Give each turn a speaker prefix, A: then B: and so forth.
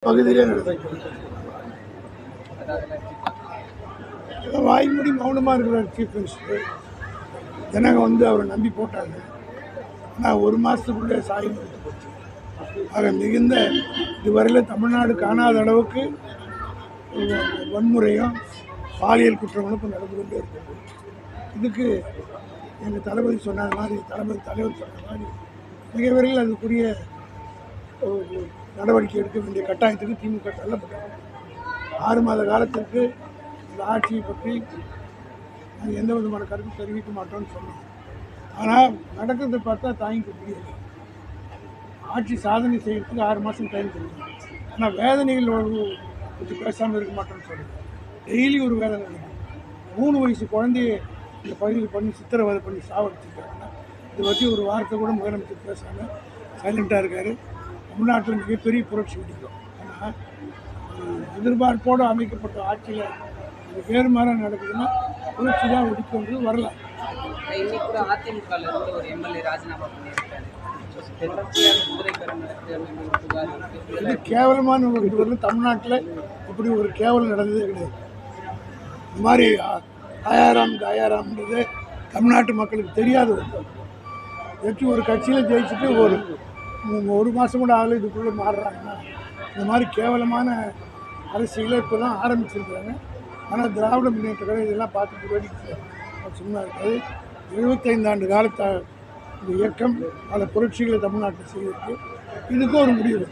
A: பகுதியிலே நடந்தது. வாய்மொழி மௌனமாக இருக்கிறார் சீஃப் மினிஸ்டர். ஜனங்க அவரை நம்பி போட்டாங்க. ஆனால் ஒரு மாதத்துக்குள்ளே சாயம் எடுத்து போச்சு. ஆக மிகுந்த இதுவரையில் தமிழ்நாடு காணாத அளவுக்கு வன்முறையும் பாலியல் குற்றங்களும் நடந்து கொண்டே இருக்கிறது. இதுக்கு எங்கள் தளபதி சொன்ன மாதிரி தலைவர் சொன்ன மாதிரி மிக விரைவில் அதுக்குரிய நடவடிக்கை எடுக்க வேண்டிய கட்டாயத்துக்கு திமுக தள்ளப்பட்டாங்க. 6 மாத காலத்திற்கு இந்த ஆட்சியை பற்றி நாங்கள் எந்த விதமான கருத்து தெரிவிக்க மாட்டோம்னு சொன்னோம். ஆனால் நடக்கிறத பார்த்தா தாங்கிக்க முடியல. ஆட்சி சாதனை செய்யறதுக்கு 6 மாதம் டைம் கொடுக்கணும். ஆனால் வேதனைகள் பற்றி பேசாமல் இருக்க மாட்டோம்னு சொல்லுங்கள். டெய்லி ஒரு வேதனை நடக்கும். 3 வயசு குழந்தைய இந்த பகுதியில் பண்ணி சித்திரவதை பண்ணி சாவடிச்சிருக்காங்க. இதை பற்றி ஒரு வார்த்தை கூட முதலமைச்சர் பேசாமல் சைலண்ட்டாக இருக்கார். தமிழ்நாட்டில் மிகப்பெரிய புரட்சி வெடிக்கும். ஆனால் எதிர்பார்ப்போடு அமைக்கப்பட்ட ஆட்சியில் இது வேறு மாதிரி நடக்குதுன்னா புரட்சி தான் வெடிக்கும்ன்றது வரல.
B: இன்னைக்கு கூட அதிமுகவில் இருந்து ஒரு எம்எல்ஏ ராஜினாமா பண்ணியிருக்காரு.
A: இது கேவலமான ஒரு தமிழ்நாட்டில் இப்படி ஒரு கேவலம் நடந்ததே கிடையாது. இந்த மாதிரி தயாராம்ன்றது தமிழ்நாட்டு மக்களுக்கு தெரியாது. ஒரு கட்சியில் ஜெயிச்சுட்டு ஒரு மாதம் கூட ஆகல இதுக்குள்ளே மாறுறாங்கன்னா இந்த மாதிரி கேவலமான அரசியலை இப்போ தான் ஆரம்பிச்சிருக்கிறாங்க. ஆனால் திராவிட முன்னேற்ற கழகம் இதெல்லாம் பார்த்து வேடிக்கை சும்மா இருக்காது. 75 ஆண்டு காலத்தை இந்த இயக்கம் பல புரட்சிகளை தமிழ்நாட்டில் செய்திருக்கு. இதுக்கும் ஒரு முடிவு.